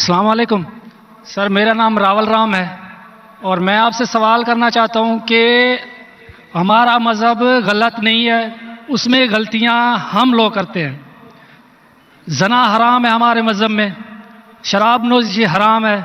السلام علیکم سر، میرا نام راول رام ہے اور میں آپ سے سوال کرنا چاہتا ہوں کہ ہمارا مذہب غلط نہیں ہے، اس میں غلطیاں ہم لوگ کرتے ہیں۔ زنا حرام ہے ہمارے مذہب میں، شراب نوشی حرام ہے،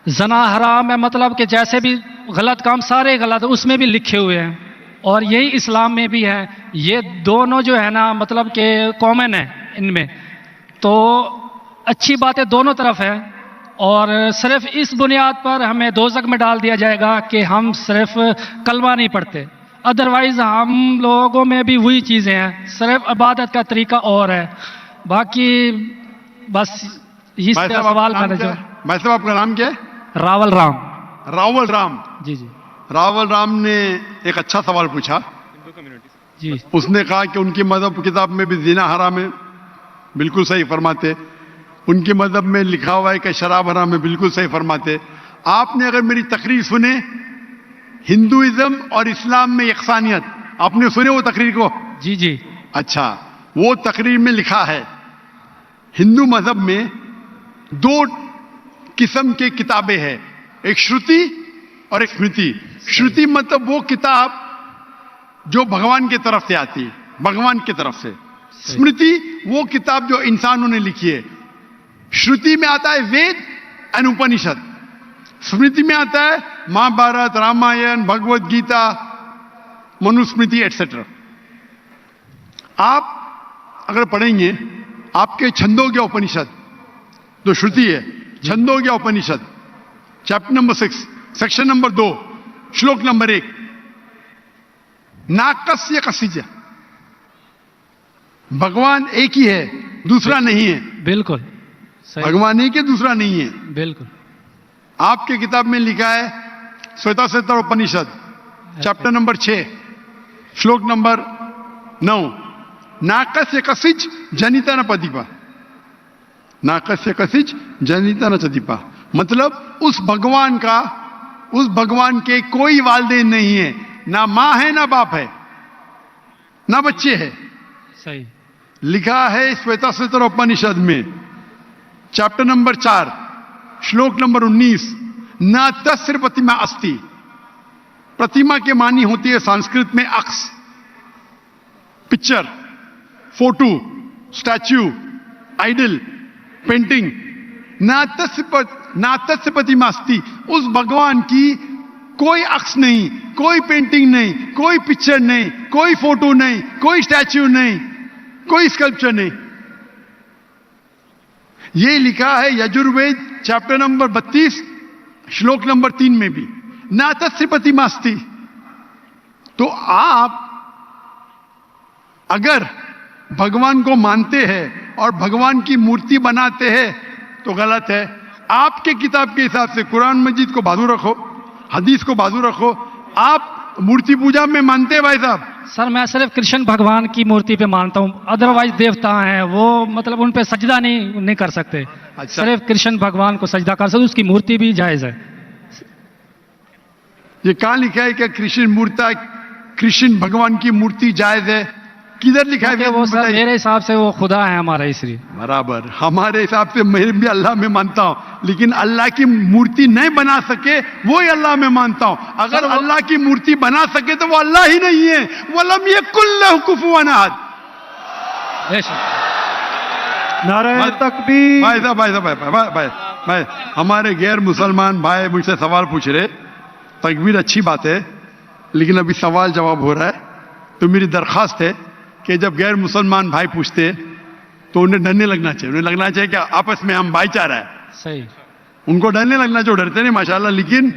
زنا حرام ہے، مطلب کہ جیسے بھی غلط کام سارے غلط اس میں بھی لکھے ہوئے ہیں، اور یہی اسلام میں بھی ہے۔ یہ دونوں جو ہے نا مطلب کہ کامن ہے ان میں، تو اچھی باتیں دونوں طرف ہیں، اور صرف اس بنیاد پر ہمیں دوزخ میں ڈال دیا جائے گا کہ ہم صرف کلمہ نہیں پڑھتے، ادروائز ہم لوگوں میں بھی وہی چیزیں ہیں، صرف عبادت کا طریقہ اور ہے۔ باقی بس اس بھائی سے صاحب سوال آپ کا کرنا نام کیا چاہوں۔ ہے؟ بھائی صاحب آپ کا نام کیا ہے؟ راول رام۔ راول رام۔ جی جی راول رام نے ایک اچھا سوال پوچھا۔ جی اس نے کہا کہ ان کی مذہب کتاب میں بھی زنا حرام ہے، بالکل صحیح فرماتے۔ ان کے مذہب میں لکھا ہوا ہے کہ شراب حرام ہے، بالکل صحیح فرماتے۔ آپ نے اگر میری تقریر سنے ہندوازم اور اسلام میں یکسانیت، آپ نے سنے وہ تقریر کو؟ جی جی اچھا، وہ تقریر میں لکھا ہے ہندو مذہب میں دو قسم کے کتابیں ہیں، ایک شروتی اور ایک اسمرتی۔ شروتی مطلب وہ کتاب جو بھگوان کی طرف سے آتی ہے، بھگوان کی طرف سے۔ اسمرتی وہ کتاب جو انسانوں نے لکھی ہے۔ شروتی میں آتا ہے وید اور اپنشد، اسمرتی میں آتا ہے مہا بھارت، رامائن، بھگوت گیتا، منوسمرتی ایٹسٹرا۔ آپ اگر پڑھیں گے آپ کے چھندوگیہ اپنشد جو شروتی ہے، Chandogya Upanishad chapter number 6 section number 2 shloka number 1، ناکسیہ کسیجہ، بھگوان ایک ہی ہے، دوسرا نہیں ہے۔ بالکل صحیح، بھگوان ایک ہے، دوسرا نہیں ہے۔ بالکل آپ کے کتاب میں لکھا ہے سویتا سوتر اپنشد چیپٹر نمبر 6 شلوک نمبر 9، ناکسیہ کسیج جنیتا نہ پدیپا، ناکسیہ کسیج جنیتا نہ چدیپا، مطلب اس بھگوان کے کوئی والدین نہیں ہے، نہ ماں ہے نہ باپ ہے نہ بچے ہے۔ صحیح، لکھا ہے سویتا سوتر اپنشد میں چیپٹر نمبر 4 شلوک نمبر 19، نہ تسر پرتیما استی، پرتیما کے معنی ہوتی ہے سنسکرت میں عکس، picture, photo, statue, idol, painting. نہ تسر پرتیما استی، اس بھگوان کی کوئی عکس نہیں، کوئی پینٹنگ نہیں، کوئی پکچر نہیں، کوئی فوٹو نہیں، کوئی اسٹیچو نہیں، کوئی اسکلپچر نہیں۔ یہ لکھا ہے یجروید چیپٹر نمبر 32 شلوک نمبر 3 میں بھی، نہ تسر پرتیما استی۔ تو آپ اگر بھگوان کو مانتے ہیں اور بھگوان کی مورتی بناتے ہیں تو غلط ہے۔ آپ کے کتاب کے حساب سے قرآن مجید کو بازو رکھو، حدیث کو بازو رکھو۔ آپ مورتی پوجا میں مانتے ہیں بھائی صاحب؟ سر میں صرف کرشن بھگوان کی مورتی پہ مانتا ہوں، ادروائز دیوتا ہیں وہ مطلب ان پہ سجدہ نہیں کر سکتے، اچھا، صرف کرشن بھگوان کو سجدہ کر سکتے، اس کی مورتی بھی جائز ہے۔ یہ کہاں لکھا ہے کہ کرشن بھگوان کی مورتی جائز ہے؟ کدھر لکھا ہے؟ کیونکہ وہ سر بتائیے۔ میرے حساب سے وہ خدا ہے ہمارا، اس لیے برابر، ہمارے حساب سے میں بھی اللہ میں مانتا ہوں، لیکن اللہ کی مورتی نہیں بنا سکے وہی اللہ میں مانتا ہوں۔ اگر اللہ کی مورتی بنا سکے تو وہ اللہ ہی نہیں ہے۔ وَلَمْ يَكُنْ لَهُ كُفُوًا أَحَدٌ۔ بے شک۔ نعرہ تکبیر۔ بھائی ہمارے غیر مسلمان بھائی مجھ سے سوال پوچھ رہے، تکبیر اچھی بات ہے لیکن ابھی سوال جواب ہو رہا ہے، تو میری درخواست ہے کہ جب غیر مسلمان بھائی پوچھتے تو انہیں ڈرنے لگنا چاہیے، انہیں لگنا چاہیے کہ آپس میں ہم بھائی چارہ ہے۔ صحیح، ان کو ڈرنے لگنا چاہیے، ڈرتے نہیں ماشاءاللہ، لیکن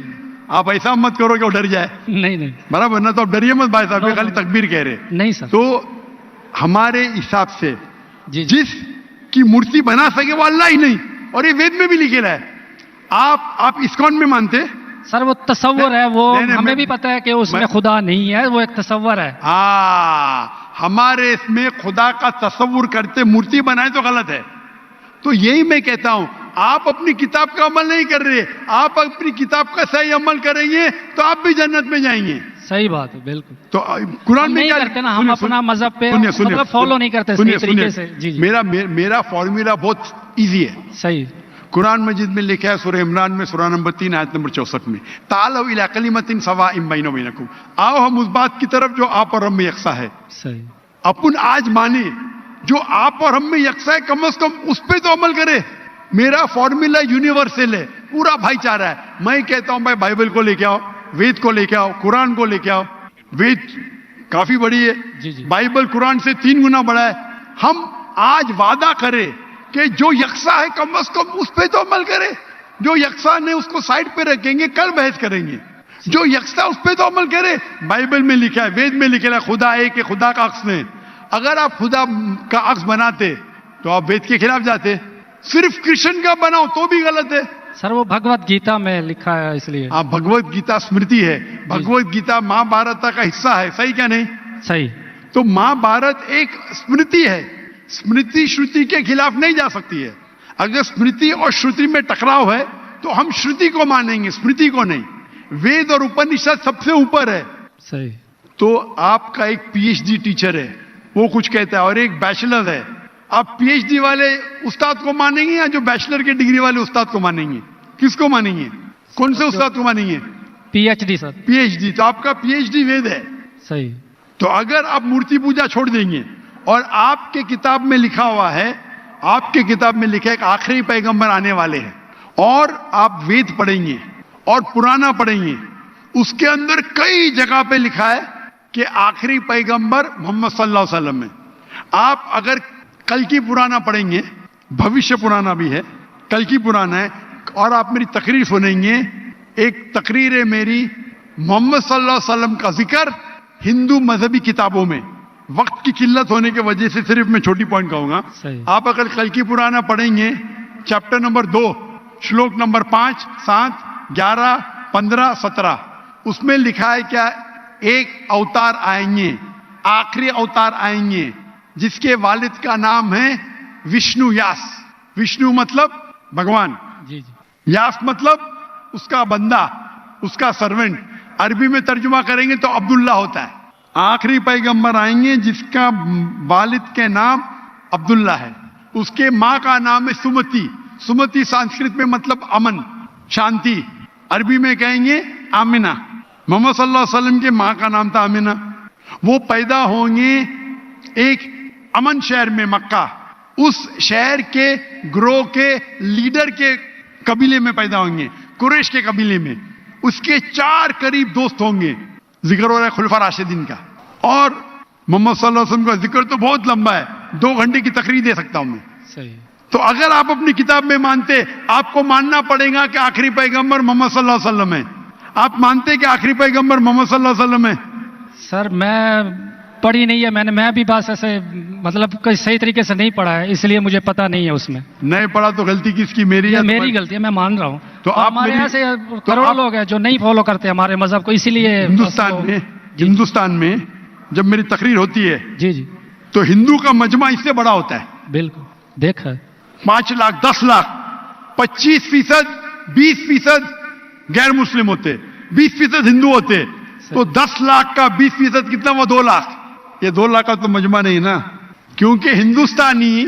آپ ایسا مت کرو کہ وہ ڈر جائے، نہیں برابر نہ؟ تو آپ ڈریے مت بھائی صاحب، یہ خالی تکبیر کہہ رہے۔ نہیں سر، تو ہمارے حساب سے جی جی جس کی مورتی بنا سکے وہ اللہ ہی نہیں، اور یہ وید میں بھی لکھا ہے۔ آپ اسکون میں مانتے؟ سر وہ تصور ہے، وہ نہیں، ہمیں بھی پتہ ہے کہ اس میں خدا نہیں ہے، وہ ایک تصور ہے۔ ہاں، ہمارے اس میں خدا کا تصور کرتے مورتی بنائے تو غلط ہے۔ تو یہی میں کہتا ہوں، آپ اپنی کتاب کا عمل نہیں کر رہے، آپ اپنی کتاب کا صحیح عمل کریں گے تو آپ بھی جنت میں جائیں گے۔ صحیح بات ہے، بالکل۔ تو قرآن میں نہیں کیا کرتے نا، ہم اپنا مذہب پہ مطلب فالو نہیں کرتے صحیح طریقے سے۔ جی جی میرا فارمولا بہت ایزی ہے۔ صحیح، قرآن مجید میں لکھا ہے سورہ عمران میں سورہ نمبر 3 آیت نمبر 64 میں، تعالوا الی کلمۃ سواء بیننا وبینکم، آؤ ہم اس بات کی طرف جو آپ اور ہم میں یکساں ہے. صحیح. اپن آج مانے جو آپ اور ہم میں یکساں ہے، کم از کم اس پہ تو عمل کرے. میرا فارمولا یونیورسل ہے، پورا بھائی چارہ ہے. میں کہتا ہوں بھائی بائبل کو لے کے آؤ، وید کو لے کے آؤ، قرآن کو لے کے آؤ. وید کافی بڑی ہے، جی جی. بائبل قرآن سے 3 گنا بڑا ہے. ہم آج وعدہ کرے کہ جو یکساں ہے کم از کم اس پہ تو عمل کرے. جو یکساں نہیں اس کو سائڈ پہ رکھیں گے، کل بحث کریں گے. جو یکساں اس پہ تو عمل کرے. بائبل میں لکھا ہے، وید میں لکھا ہے خدا ایک ہے، خدا کا عکس نہیں. اگر آپ خدا کا عکس بناتے تو آپ وید کے خلاف جاتے. صرف کرشن کا بناؤ تو بھی غلط ہے. سر وہ بھگوت گیتا میں لکھا ہے، اس لیے. آپ بھگوت گیتا اسمرتی ہے، بھگوت گیتا مہا بھارت کا حصہ ہے، صحیح کیا نہیں؟ صحیح. تو مہا بھارت ایک اسمرتی ہے، اسمرتی شروتی کے خلاف نہیں جا سکتی ہے. اگر اسمرتی اور شروتی میں ٹکراؤ ہے تو ہم شروتی کو مانیں گے، اسمرتی کو نہیں. وید اور اپنشد سب سے اوپر ہے. صحیح. تو آپ کا ایک پی ایچ ڈی ٹیچر ہے، وہ کچھ کہتا ہے، اور ایک بیچلر ہے. آپ پی ایچ ڈی والے استاد کو مانیں گے یا جو بیچلر کے ڈگری والے استاد کو مانیں گے؟ کس کو مانیں گے؟ کون سے استاد کو مانیں گے؟ P H D sir. P H D. تو آپ کا پی ایچ ڈی وید ہے. صحیح. تو اگر آپ مورتی پوجا چھوڑ دیں گے اور آپ کے کتاب میں لکھا ہوا ہے، آپ کے کتاب میں لکھا ہے کہ آخری پیغمبر آنے والے ہیں، اور آپ وید پڑھیں گے اور پرانا پڑھیں گے، اس کے اندر کئی جگہ پہ لکھا ہے کہ آخری پیغمبر محمد صلی اللہ علیہ وسلم ہے. آپ اگر کل کی پرانا پڑھیں گے، بھوشیہ پرانا بھی ہے، کل کی پرانا ہے، اور آپ میری تقریر سنیں گے. ایک تقریر ہے میری، محمد صلی اللہ علیہ وسلم کا ذکر ہندو مذہبی کتابوں میں. وقت کی قلت ہونے کی وجہ سے صرف میں چھوٹی پوائنٹ کہوں گا. آپ اگر کل کی پرانا پڑھیں گے، چیپٹر نمبر 2 شلوک نمبر 5 7 11 15 17، اس میں لکھا ہے کیا؟ ایک اوتار آئیں گے، آخری اوتار آئیں گے، جس کے والد کا نام ہے وشنو یاس. وشنو مطلب بھگوان، جی جی. یاس مطلب اس کا بندہ، اس کا سرونٹ. عربی میں ترجمہ کریں گے تو عبداللہ ہوتا ہے. آخری پیغمبر آئیں گے جس کا والد کے نام عبداللہ ہے، اس کے ماں کا نام ہے سمتی. سمتی سنسکرت میں مطلب امن، شانتی. عربی میں کہیں گے آمنہ. محمد صلی اللہ علیہ وسلم کے ماں کا نام تھا آمنہ. وہ پیدا ہوں گے ایک امن شہر میں، مکہ. اس شہر کے گروہ کے لیڈر کے قبیلے میں پیدا ہوں گے، قریش کے قبیلے میں. اس کے 4 قریب دوست ہوں گے. ذکر ہو رہا ہے خلفاء راشدین کا. اور محمد صلی اللہ علیہ وسلم کا ذکر تو بہت لمبا ہے، 2 گھنٹے کی تقریر دے سکتا ہوں میں. صحیح. تو اگر آپ اپنی کتاب میں مانتے، آپ کو ماننا پڑے گا کہ آخری پیغمبر محمد صلی اللہ علیہ وسلم ہے. آپ مانتے کہ آخری پیغمبر محمد صلی اللہ علیہ وسلم ہے؟ سر میں پڑھی نہیں ہے، میں بھی بس ایسے مطلب کوئی صحیح طریقے سے نہیں پڑھا ہے، اس لیے مجھے پتا نہیں ہے. اس میں نہیں پڑھا تو غلطی کس کی؟ میری یہ ہے؟ میری غلطی ہے، میں مان رہا ہوں. تو اور آپ ہمارے میری- یہاں سے تو کروڑوں آپ- لوگ ہیں جو نہیں فالو کرتے ہمارے مذہب کو، اسی لیے ہندوستان میں جب میری تقریر ہوتی ہے جی جی تو ہندو کا مجمع اس سے بڑا ہوتا ہے. بالکل دیکھا ہے. 5 لاکھ 10 لاکھ 25% 20% غیر مسلم ہوتے، 20% ہندو ہوتے. تو 10 لاکھ کا 20% کتنا ہوا؟ 2 لاکھ. یہ 2 لاکھ کا تو مجمع نہیں نا، کیونکہ ہندوستانی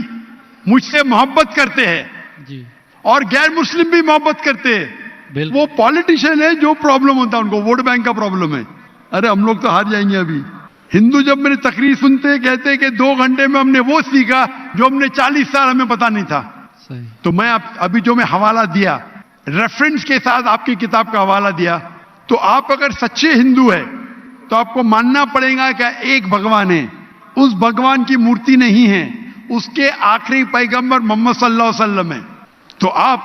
مجھ سے محبت کرتے ہیں جی اور غیر مسلم بھی محبت کرتے ہیں. بالکل. وہ پالیٹیشین ہے، جو پرابلم ہوتا ہے ان کو ووٹ بینک کا پرابلم ہے. ارے ہم لوگ تو ہار جائیں گے ابھی. ہندو جب میری تقریر سنتے کہتے کہ 2 گھنٹے میں ہم نے وہ سیکھا جو ہم نے 40 سال ہمیں پتا نہیں تھا. صحیح. تو میں ابھی جو میں حوالہ دیا، ریفرنس کے ساتھ آپ کی کتاب کا حوالہ دیا، تو آپ اگر سچے ہندو ہیں تو آپ کو ماننا پڑے گا کہ ایک بھگوان ہے. اس بھگوان کی مورتی نہیں ہے، اس کے آخری پیغمبر محمد صلی اللہ علیہ وسلم ہے. تو آپ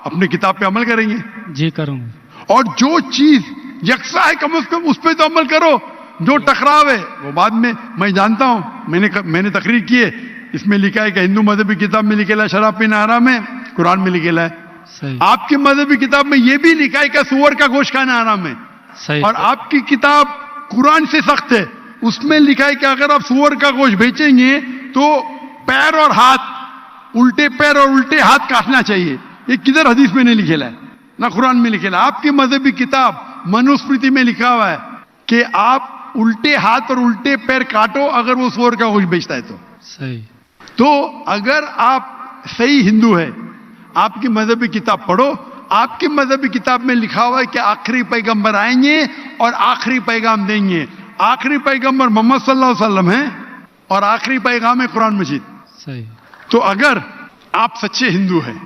اپنی کتاب پہ عمل کریں گے. جی کروں گا. اور جو چیز یکساں ہے کم از کم اس پہ تو عمل کرو. جو ٹکراو ہے وہ بعد میں جانتا ہوں، میں نے تقریر کی ہے، اس میں لکھا ہے کہ ہندو مذہبی کتاب میں لکھا ہے شراب پینا حرام ہے، قرآن میں لکھا ہے. صحیح. آپ کی مذہبی کتاب میں یہ بھی لکھا ہے کہ سور کا گوشت کھانا حرام ہے. صحیح. اور آپ کی کتاب قرآن سے سخت ہے، اس میں لکھا ہے کہ اگر آپ سور کا گوشت بیچیں گے تو پیر اور ہاتھ، الٹے پیر اور الٹے ہاتھ کاٹنا چاہیے. یہ کدھر حدیث میں نہیں لکھا ہے، نہ قرآن میں لکھا ہے. آپ کی مذہبی کتاب منوسمرتی میں لکھا ہوا ہے کہ آپ الٹے ہاتھ اور الٹے پیر کاٹو اگر وہ سور کا گوشت بیچتا ہے تو. صحیح. تو اگر آپ صحیح ہندو ہے، آپ کی مذہبی کتاب پڑھو. آپ کی مذہبی کتاب میں لکھا ہوا ہے کہ آخری پیغمبر آئیں گے اور آخری پیغام دیں گے. آخری پیغمبر محمد صلی اللہ علیہ وسلم ہیں اور آخری پیغام ہے قرآن مجید. صحیح. تو اگر آپ سچے ہندو ہیں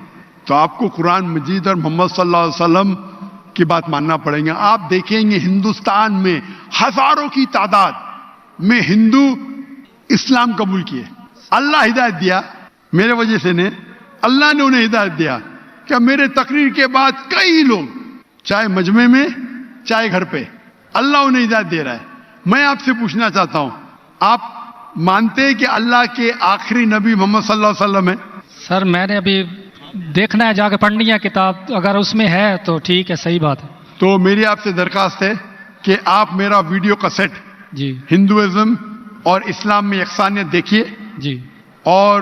تو آپ کو قرآن مجید اور محمد صلی اللہ علیہ وسلم کی بات ماننا پڑے گا. آپ دیکھیں گے ہندوستان میں ہزاروں کی تعداد میں ہندو اسلام قبول کیے. اللہ ہدایت دیا میرے وجہ سے نے, اللہ نے انہیں ہدایت دیا کہ میرے تقریر کے بعد کئی لوگ چاہے مجمع میں چاہے گھر پہ اللہ انہیں ہدایت دے رہا ہے. میں آپ سے پوچھنا چاہتا ہوں, آپ مانتے ہیں کہ اللہ کے آخری نبی محمد صلی اللہ علیہ وسلم ہے؟ سر میں نے ابھی دیکھنا ہے, جا کے پڑھنی ہے کتاب, اگر اس میں ہے تو ٹھیک ہے, صحیح بات ہے. تو میری آپ سے درخواست ہے کہ آپ میرا ویڈیو کیسٹ جی ہندوازم اور اسلام میں یکسانیت دیکھیے, جی اور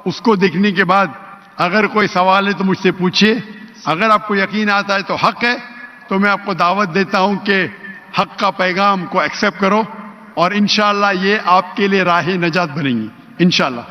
اس کو دیکھنے کے بعد اگر کوئی سوال ہے تو مجھ سے پوچھیے. اگر آپ کو یقین آتا ہے تو حق ہے, تو میں آپ کو دعوت دیتا ہوں کہ حق کا پیغام کو ایکسیپٹ کرو, اور انشاءاللہ یہ آپ کے لیے راہ نجات بنے گی انشاءاللہ.